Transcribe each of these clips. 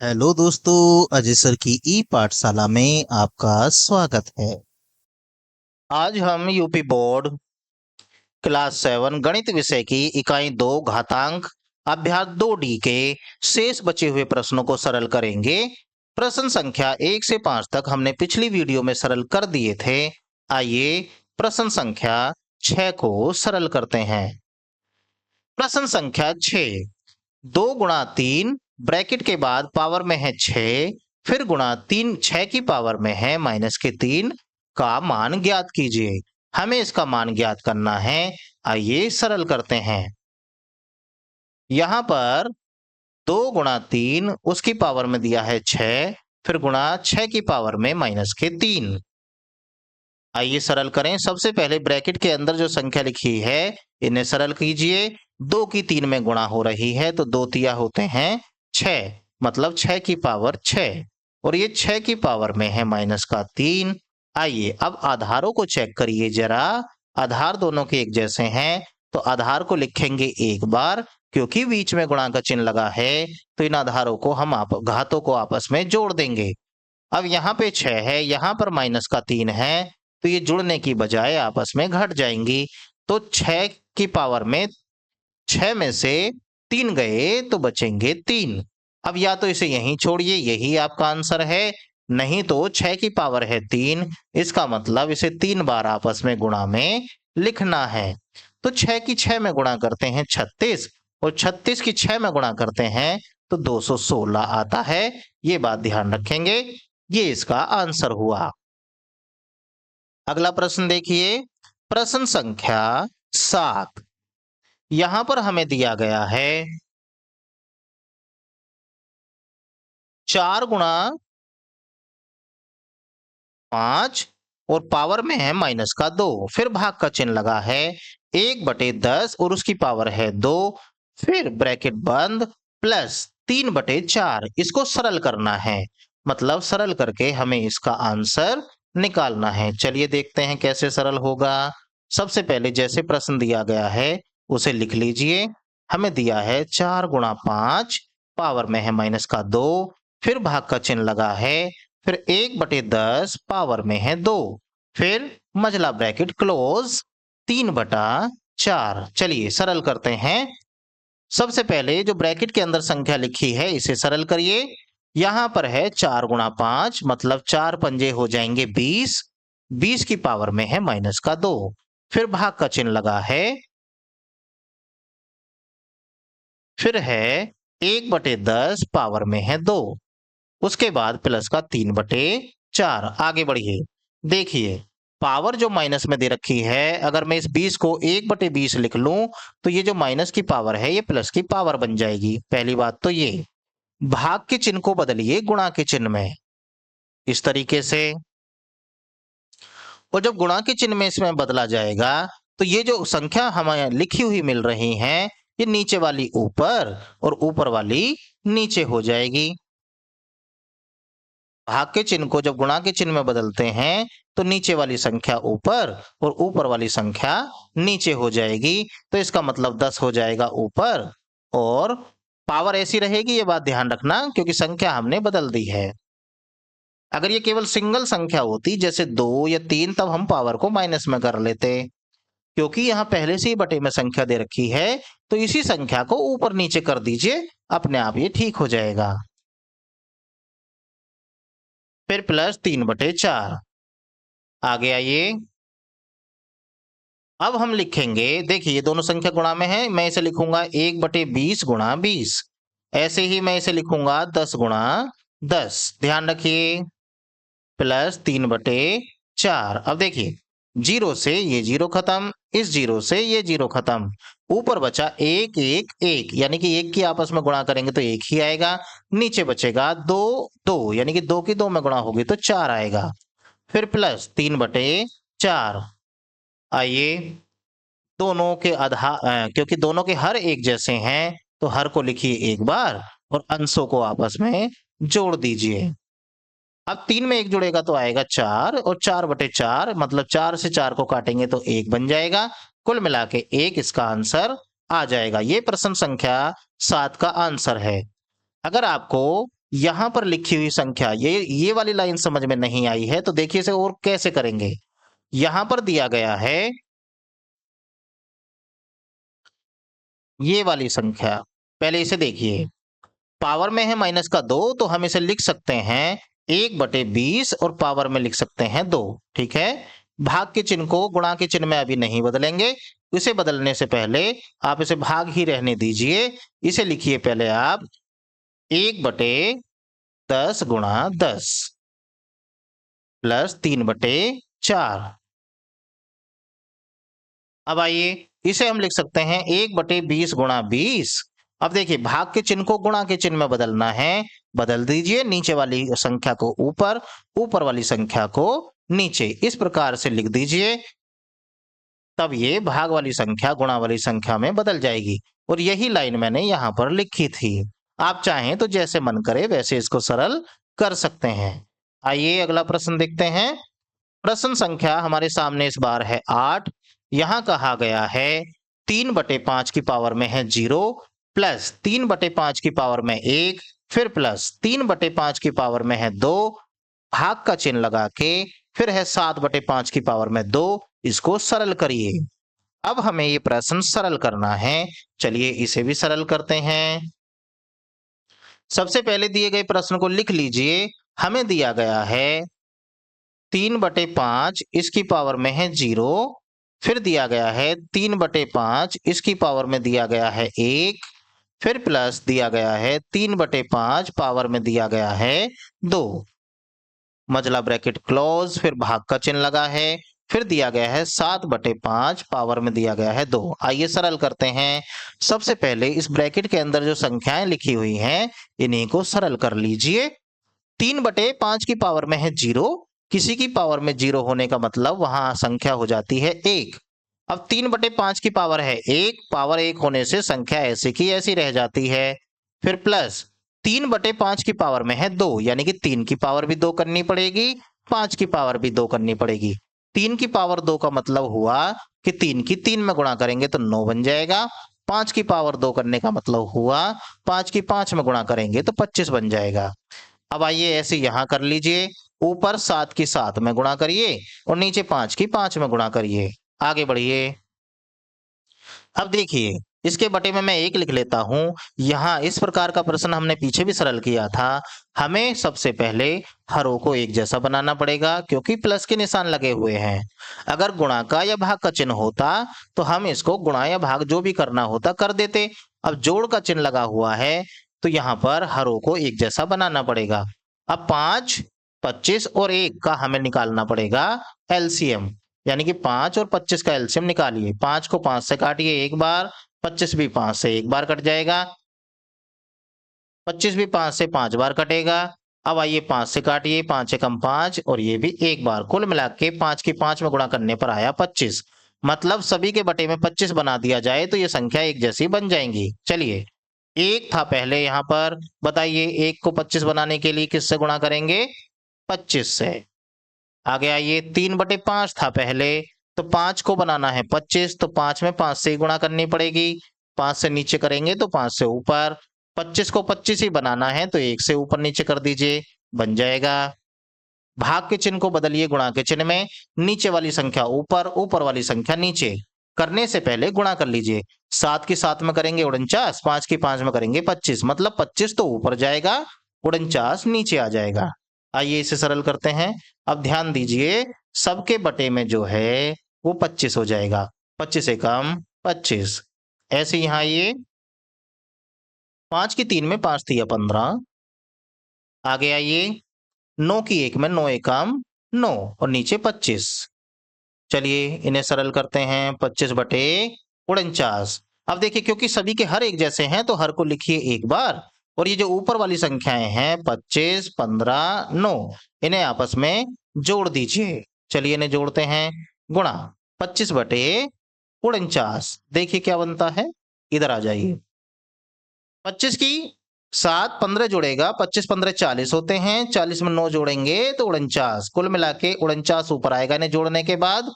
Hello दोस्तों, Ajay sir की ई पाठशाला में आपका स्वागत है। आज हम यूपी बोर्ड क्लास 7 गणित विषय की इकाई 2 घातांक अभ्यास 2D के शेष बचे हुए प्रश्नों को सरल करेंगे। प्रश्न संख्या 1 से 5 तक हमने पिछली वीडियो में सरल कर दिए थे। आइए प्रश्न संख्या 6 को सरल करते हैं। प्रश्न संख्या 6, 2 गुणा 3 ब्रैकेट के बाद पावर में है 6, फिर गुणा 3 6 की पावर में है -3 का मान ज्ञात कीजिए। हमें इसका मान ज्ञात करना है। आइए सरल करते हैं। यहाँ पर 2 गुणा 3 उसकी पावर में दिया है 6, फिर गुणा 6 की पावर में -3। आइए सरल करें। सबसे पहले ब्रैकेट के अंदर जो संख्या लिखी है इन्हें सरल कीजिए। 2 की 3 में गुणा हो रही है तो 2 तिया होते हैं 6, मतलब 6 की पावर 6, और ये 6 की पावर में है -3। आइए अब आधारों को चेक करिए जरा। आधार दोनों के एक जैसे हैं तो आधार को लिखेंगे एक बार, क्योंकि बीच में गुणा का चिन्ह लगा है तो इन आधारों को हम घातों को आपस में जोड़ देंगे। अब यहाँ पे 6 है, यहाँ पर -3 है, तो ये जुड़ने की बजाय आपस में घट जाएंगी। तो 6 की पावर में 6 में से 3 गए तो बचेंगे 3। अब या तो इसे यहीं छोड़िए, यही आपका आंसर है, नहीं तो 6 की पावर है 3, इसका मतलब इसे 3 बार आपस में गुणा में लिखना है। तो 6 की 6 में गुणा करते हैं 36, और 36 की 6 में गुणा करते हैं तो 216 आता है। ये बात ध्यान रखेंगे। ये इसका आंसर हुआ। अगला प्रश्न देखिए, प्रश्न संख्या 7। यहां पर हमें दिया गया है 4 गुणा 5 और पावर में है -2, फिर भाग का चिन्ह लगा है 1/10 और उसकी पावर है 2, फिर ब्रैकेट बंद प्लस 3/4। इसको सरल करना है, मतलब सरल करके हमें इसका आंसर निकालना है। चलिए देखते हैं कैसे सरल होगा। सबसे पहले जैसे प्रश्न दिया गया है उसे लिख लीजिए। हमें दिया है 4 गुणा 5, पावर में है -2, फिर भाग का चिन्ह लगा है, फिर 1/10 पावर में है 2, फिर मझला ब्रैकेट क्लोज 3/4। चलिए सरल करते हैं। सबसे पहले जो ब्रैकेट के अंदर संख्या लिखी है इसे सरल करिए। यहां पर है 4 गुणा 5, मतलब 4 पंजे हो जाएंगे 20, 20 की पावर में है -2, फिर भाग का चिन्ह लगा है, फिर है 1/10 पावर में है 2, उसके बाद प्लस का 3/4। आगे बढ़िए, देखिए पावर जो माइनस में दे रखी है, अगर मैं इस 20 को 1/20 लिख लूं तो ये जो माइनस की पावर है ये प्लस की पावर बन जाएगी। पहली बात तो ये। भाग के चिन्ह को बदलिए गुणा के चिन्ह में, इस तरीके से। और जब गुणा के चिन्ह में इसमें बदला जाएगा तो ये जो संख्या हमें लिखी हुई मिल रही है ये नीचे वाली ऊपर और ऊपर वाली नीचे हो जाएगी। भाग के चिन्ह को जब गुणा के चिन्ह में बदलते हैं तो नीचे वाली संख्या ऊपर और ऊपर वाली संख्या नीचे हो जाएगी। तो इसका मतलब 10 हो जाएगा ऊपर, और पावर ऐसी रहेगी, ये बात ध्यान रखना, क्योंकि संख्या हमने बदल दी है। अगर ये केवल सिंगल संख्या होती जैसे 2 या 3 तब हम पावर को माइनस में कर लेते। क्योंकि यहाँ पहले से ही बटे में संख्या दे रखी है तो इसी संख्या को ऊपर नीचे कर दीजिए, अपने आप ये ठीक हो जाएगा। फिर प्लस 3/4। आगे आइए, अब हम लिखेंगे, देखिए ये दोनों संख्या गुणा में है, मैं इसे लिखूंगा 1/20 गुणा 20। ऐसे ही मैं इसे लिखूंगा 10 गुणा 10। ध्यान रखिए, प्लस 3/4। अब देखिए 0 से ये 0 खत्म, इस 0 से ये 0 खत्म, ऊपर बचा 1 1 1, यानी कि 1 की आपस में गुणा करेंगे तो 1 ही आएगा। नीचे बचेगा 2 2, यानी कि 2 की 2 में गुणा होगी तो 4 आएगा। फिर प्लस 3/4। आइए दोनों के क्योंकि दोनों के हर एक जैसे हैं तो हर को लिखिए एक बार और अंशों को आपस में जोड़ दीजिए। अब 3 में 1 जुड़ेगा तो आएगा 4, और 4/4 मतलब 4 से 4 को काटेंगे तो 1 बन जाएगा। कुल मिला के 1 इसका आंसर आ जाएगा। ये प्रश्न संख्या 7 का आंसर है। अगर आपको यहां पर लिखी हुई संख्या, ये वाली लाइन समझ में नहीं आई है तो देखिए इसे और कैसे करेंगे। यहां पर दिया गया है ये वाली संख्या, पहले इसे देखिए, पावर में है माइनस का 2 तो हम इसे लिख सकते हैं 1/20 और पावर में लिख सकते हैं 2। ठीक है, भाग के चिन्ह को गुणा के चिन्ह में अभी नहीं बदलेंगे। इसे बदलने से पहले आप इसे भाग ही रहने दीजिए। इसे लिखिए पहले आप 1/10 गुणा 10 प्लस 3/4। अब आइए इसे हम लिख सकते हैं 1/20 गुणा 20। अब देखिए भाग के चिन्ह को गुणा के चिन्ह में बदलना है, बदल दीजिए, नीचे वाली संख्या को ऊपर, ऊपर वाली संख्या को नीचे, इस प्रकार से लिख दीजिए। तब ये भाग वाली संख्या गुणा वाली संख्या में बदल जाएगी और यही लाइन मैंने यहां पर लिखी थी। आप चाहें तो जैसे मन करे वैसे इसको सरल कर सकते हैं। आइए अगला प्रश्न देखते हैं। प्रश्न संख्या हमारे सामने इस बार है 8। यहां कहा गया है 3/5 की पावर में है 0 प्लस 3/5 की पावर में 1 फिर प्लस 3/5 की पावर में है 2, भाग का चिन्ह लगा के फिर है 7/5 की पावर में 2। इसको सरल करिए। अब हमें ये प्रश्न सरल करना है, चलिए इसे भी सरल करते हैं। सबसे पहले दिए गए प्रश्न को लिख लीजिए। हमें दिया गया है 3/5 इसकी पावर में है 0, फिर दिया गया है 3/5 इसकी पावर में दिया गया है 1, फिर प्लस दिया गया है 3/5 पावर में दिया गया है 2, मजला ब्रैकेट क्लोज, फिर भाग का चिन्ह लगा है, फिर दिया गया है 7/5 पावर में दिया गया है 2। आइए सरल करते हैं। सबसे पहले इस ब्रैकेट के अंदर जो संख्याएं लिखी हुई हैं इन्हीं को सरल कर लीजिए। 3/5 की पावर में है 0, किसी की पावर में 0 होने का मतलब वहां संख्या हो जाती है 1। अब 3/5 की पावर है 1, पावर 1 होने से संख्या ऐसी की ऐसी रह जाती है। फिर प्लस 3/5 की पावर में है 2, यानी कि 3 की पावर भी 2 करनी पड़ेगी, 5 की पावर भी 2 करनी पड़ेगी। 3 की पावर 2 का मतलब हुआ कि 3 की 3 में गुणा करेंगे तो 9 बन जाएगा। 5 की पावर 2 करने का मतलब हुआ 5 की 5 में गुणा करेंगे तो 25 बन जाएगा। अब आइए ऐसे यहां कर लीजिए, ऊपर 7 की 7 में गुणा करिए और नीचे 5 की 5 में गुणा करिए। आगे बढ़िए। अब देखिए इसके बटे में मैं 1 लिख लेता हूं। यहां इस प्रकार का प्रश्न हमने पीछे भी सरल किया था। हमें सबसे पहले हरों को एक जैसा बनाना पड़ेगा क्योंकि प्लस के निशान लगे हुए हैं। अगर गुणा का या भाग का चिन्ह होता तो हम इसको गुणा या भाग जो भी करना होता कर देते। अब जोड़ का चिन्ह लगा हुआ है तो यहाँ पर हरों को एक जैसा बनाना पड़ेगा। अब 5, 25 और 1 का हमें निकालना पड़ेगा एलसीएम, यानी कि 5 और 25 का एलसीएम निकालिए। 5 को 5 से काटिए एक बार, 25 भी 5 से एक बार कट जाएगा, 25 भी 5 से 5 बार कटेगा। अब आइए 5 से काटिए, 5 एकम 5 और ये भी एक बार, कुल मिला के 5 की 5 में गुणा करने पर आया 25। मतलब सभी के बटे में 25 बना दिया जाए तो ये संख्या एक जैसी बन जाएंगी। चलिए, 1 था पहले यहाँ पर, बताइए 1 को 25 बनाने के लिए किससे गुणा करेंगे? 25 से। आगे आइए, 3/5 था पहले, तो 5 को बनाना है 25 तो 5 में 5 से ही गुणा करनी पड़ेगी। 5 से नीचे करेंगे तो 5 से ऊपर, 25 को 25 ही बनाना है तो 1 से ऊपर नीचे कर दीजिए, बन जाएगा। भाग के चिन्ह को बदलिए गुणा के चिन्ह में, नीचे वाली संख्या ऊपर, ऊपर वाली संख्या नीचे। करने से पहले गुणा कर लीजिए। 7 की 7 में करेंगे 49, 5 की 5 में करेंगे 25, मतलब 25 तो ऊपर जाएगा, 49 नीचे आ जाएगा। आइए इसे सरल करते हैं। अब ध्यान दीजिए, सबके बटे में जो है वो 25 हो जाएगा। 25 एकम 25। ऐसे यहाँ आइए, 5 की 3 में 5 थी 15। आगे आइए, 9 की 1 में 9 एकम 9 और नीचे 25। चलिए इन्हें सरल करते हैं। 25/49। अब देखिए क्योंकि सभी के हर एक जैसे हैं तो हर को लिखिए एक बार, और ये जो ऊपर वाली संख्याएं हैं 25, 15, 9, इन्हें आपस में जोड़ दीजिए। चलिए इन्हें जोड़ते हैं। गुणा 25/49, देखिए क्या बनता है, इधर आ जाइए। 25 की 7 15 जोड़ेगा, 25 15 40 होते हैं, 40 में 9 जोड़ेंगे तो 49, कुल मिला के 49 ऊपर आएगा इन्हें जोड़ने के बाद,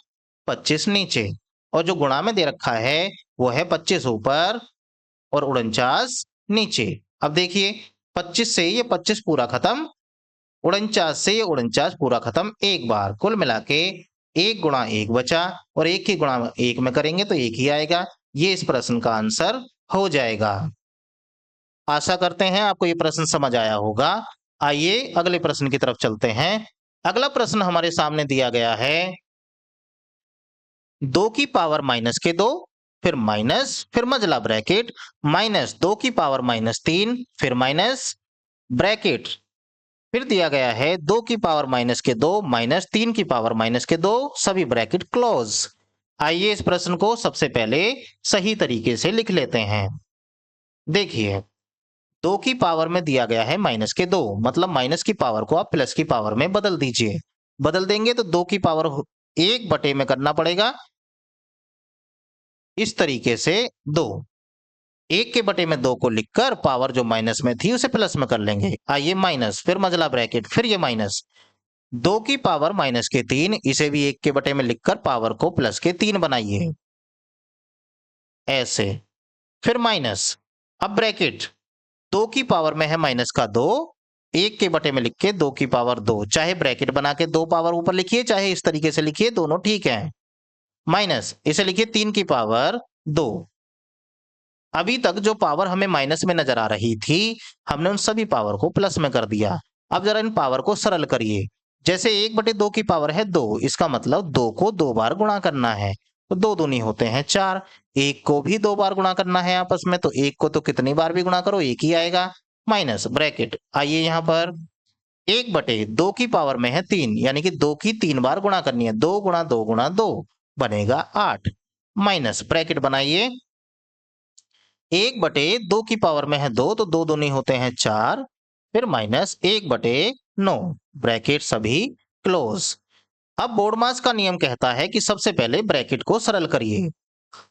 25 नीचे, और जो गुणा में दे रखा है वो है 25 ऊपर और 49 नीचे। अब देखिए 25 से ये 25 पूरा खत्म, 49 से ये 49 पूरा खत्म एक बार। कुल मिला के 1 गुणा 1 बचा, और 1 की गुणा 1 में करेंगे तो 1 ही आएगा। ये इस प्रश्न का आंसर हो जाएगा। आशा करते हैं आपको ये प्रश्न समझ आया होगा। आइए अगले प्रश्न की तरफ चलते हैं। अगला प्रश्न हमारे सामने दिया गया है 2 की पावर माइनस के 2, फिर माइनस, फिर मजला ब्रैकेट, माइनस 2 की पावर माइनस 3, फिर माइनस ब्रैकेट, फिर दिया गया है 2 की पावर माइनस के 2 माइनस 3 की पावर माइनस के 2, सभी ब्रैकेट क्लोज। आइए इस प्रश्न को सबसे पहले सही तरीके से लिख लेते हैं। देखिए, 2 की पावर में दिया गया है माइनस के 2, मतलब माइनस की पावर को आप प्लस की पावर में बदल दीजिए। बदल देंगे तो 2 की पावर 1 बटे में करना पड़ेगा, इस तरीके से 2। 1 के बटे में 2 को लिखकर पावर जो माइनस में थी उसे प्लस में कर लेंगे। आइए माइनस, फिर मजला ब्रैकेट, फिर ये माइनस, 2 की पावर माइनस के 3, इसे भी 1 के बटे में लिखकर पावर को प्लस के 3 बनाइए, ऐसे। फिर माइनस, अब ब्रैकेट, 2 की पावर में है माइनस का 2, 1 के बटे में लिख के 2 की पावर 2, चाहे ब्रैकेट बना के 2 पावर ऊपर लिखिए, चाहे इस तरीके से लिखिए, दोनों ठीक है। माइनस, इसे लिखिए 3 की पावर 2। अभी तक जो पावर हमें माइनस में नजर आ रही थी, हमने उन सभी पावर को प्लस में कर दिया। अब जरा इन पावर को सरल करिए। जैसे 1 बटे 2 की पावर है 2, इसका मतलब 2 को 2 बार गुणा करना है, तो 2 दूनी होते हैं 4। 1 को भी 2 बार गुणा करना है आपस में, तो 1 को तो कितनी बार भी गुणा करो 1 ही आएगा। माइनस ब्रैकेट, आइए यहां पर 1 बटे 2 की पावर में है 3, यानी कि 2 की 3 बार गुणा करनी है, 2 गुणा 2 गुणा 2 बनेगा 8। माइनस ब्रैकेट बनाइए, 1 बटे 2 की पावर में है 2, तो 2 दूनी होते हैं 4, फिर माइनस 1 बटे 9, ब्रैकेट सभी क्लोज। अब बोर्डमास का नियम कहता है कि सबसे पहले ब्रैकेट को सरल करिए,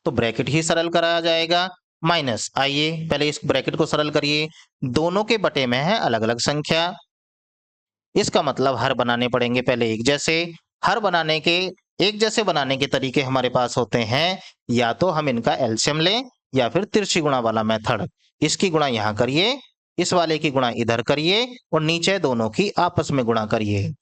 तो ब्रैकेट ही सरल कराया जाएगा। माइनस, आइए पहले इस ब्रैकेट को सरल करिए। दोनों के बटे में है अलग अलग संख्या, इसका मतलब हर बनाने पड़ेंगे पहले एक जैसे। हर बनाने के एक जैसे बनाने के तरीके हमारे पास होते हैं, या तो हम इनका एलसीएम लें, या फिर तिरछी गुणा वाला मेथड। इसकी गुणा यहां करिए, इस वाले की गुणा इधर करिए, और नीचे दोनों की आपस में गुणा करिए।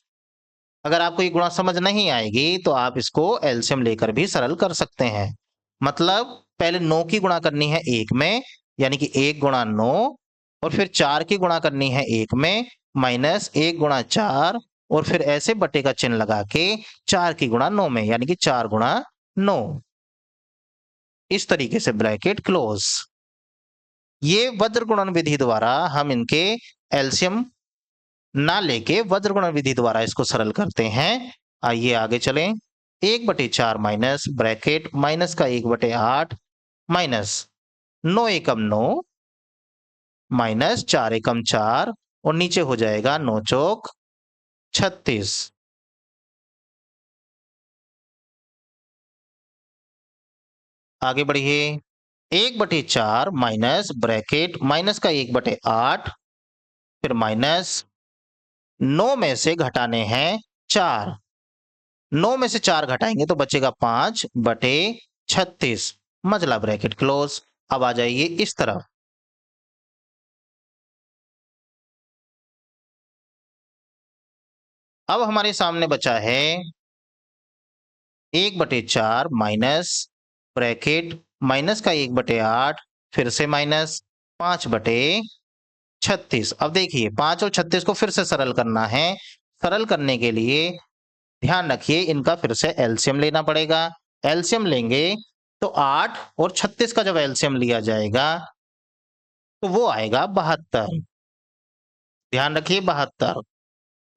अगर आपको ये गुणा समझ नहीं आएगी तो आप इसको एलसीएम लेकर भी सरल कर सकते हैं। मतलब पहले 9 की गुणा करनी है 1 में, यानी कि 1 गुणा 9, और फिर 4 की गुणा करनी है 1 में, माइनस 1 गुणा 4, और फिर ऐसे बटे का चिन्ह लगा के 4 की गुणा 9 में, यानी कि 4 गुणा 9, इस तरीके से ब्रैकेट क्लोज। ये वज्र गुणन विधि द्वारा हम इनके एलसीएम ना लेके वज्र गुणन विधि द्वारा इसको सरल करते हैं। आइए आगे चलें। 1/4 माइनस ब्रैकेट माइनस का 1/8 माइनस 9 एकम 9 माइनस 4 एकम 4, और नीचे हो जाएगा 9 चौक 36। आगे बढ़िए। 1/4 माइनस ब्रैकेट माइनस का 1/8, फिर माइनस 9 में से घटाने हैं 4, 9 में से 4 घटाएंगे तो बचेगा 5/36, मजला ब्रैकेट क्लोज। अब आ जाइए इस तरफ। अब हमारे सामने बचा है 1/4 माइनस ब्रैकेट माइनस का 1/8, फिर से माइनस 5/36। अब देखिए 5 और 36 को फिर से सरल करना है। सरल करने के लिए ध्यान रखिए इनका फिर से एलसीएम लेना पड़ेगा। एलसीएम लेंगे तो 8 और 36 का जब एलसीएम लिया जाएगा तो वो आएगा 72। ध्यान रखिए 72,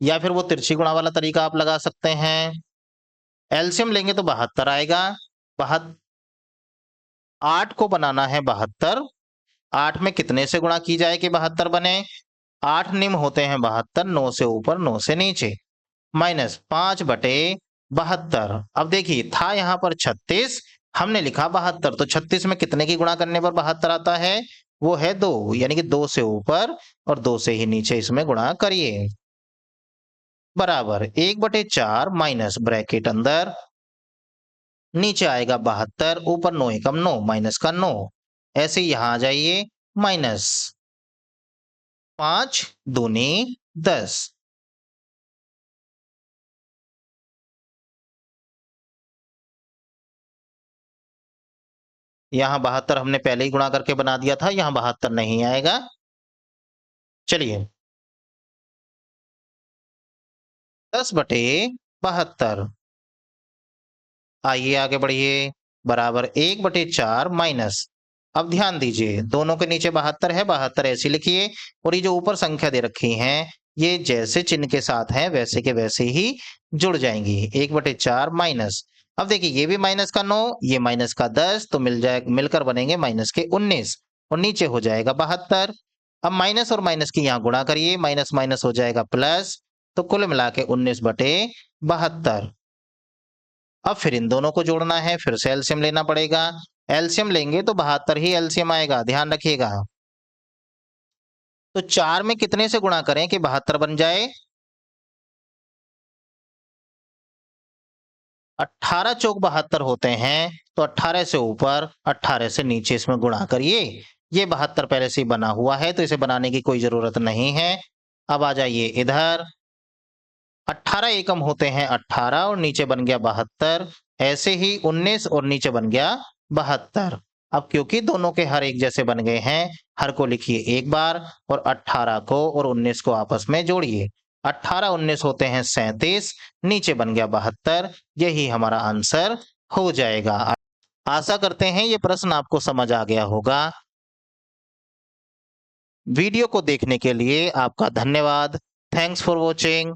या फिर वो तिरछी गुणा वाला तरीका आप लगा सकते हैं। एलसीएम लेंगे तो 72 आएगा। 8 को बनाना है 72, 8 में कितने से गुणा की जाए कि 72 बने? 8 निम्न होते हैं 72, 9 से ऊपर 9 से नीचे, माइनस 5/72। अब देखिए था यहां पर 36, हमने लिखा 72, तो 36 में कितने की गुणा करने पर 72 आता है? वो है 2, यानी कि 2 से ऊपर और 2 से ही नीचे इसमें गुणा करिए, बराबर 1/4 माइनस ब्रैकेट अंदर, नीचे आएगा 72, ऊपर 9 एकम 9 माइनस का 9, ऐसे यहां आ जाइए माइनस 5 दूनी 10। यहाँ 72 हमने पहले ही गुणा करके बना दिया था, यहाँ 72 नहीं आएगा। चलिए 10/72। आइए आगे बढ़िए। बराबर 1/4 माइनस। अब ध्यान दीजिए, दोनों के नीचे 72 है, 72 ऐसे लिखिए, और ये जो ऊपर संख्या दे रखी है ये जैसे चिन्ह के साथ है वैसे के वैसे ही जुड़ जाएंगी। 1/4 माइनस। अब देखिए ये भी माइनस का 9, ये माइनस का 10, तो मिलकर बनेंगे माइनस के 19, और नीचे हो जाएगा 72। अब माइनस और माइनस की यहाँ गुणा करिए, माइनस माइनस हो जाएगा प्लस, तो कुल मिला के 19/72। अब फिर इन दोनों को जोड़ना है, फिर से एलसीएम लेना पड़ेगा। एलसीएम लेंगे तो 72 ही एलसीएम आएगा, ध्यान रखिएगा। तो 4 में कितने से गुणा करें कि 72 बन जाए? 18 चौक 72 होते हैं, तो 18 से ऊपर 18 से नीचे इसमें गुणा करिए। ये 72 पहले से ही बना हुआ है, तो इसे बनाने की कोई जरूरत नहीं है। अब आ जाइए इधर। 18 एकम होते हैं 18, और नीचे बन गया 72। ऐसे ही 19 और नीचे बन गया 72। अब क्योंकि दोनों के हर एक जैसे बन गए हैं, हर को लिखिए एक बार, और 18 को और 19 को आपस में जोड़िए। 18 19 होते हैं 37, नीचे बन गया 72। यही हमारा आंसर हो जाएगा। आशा करते हैं ये प्रश्न आपको समझ आ गया होगा। वीडियो को देखने के लिए आपका धन्यवाद। Thanks for watching.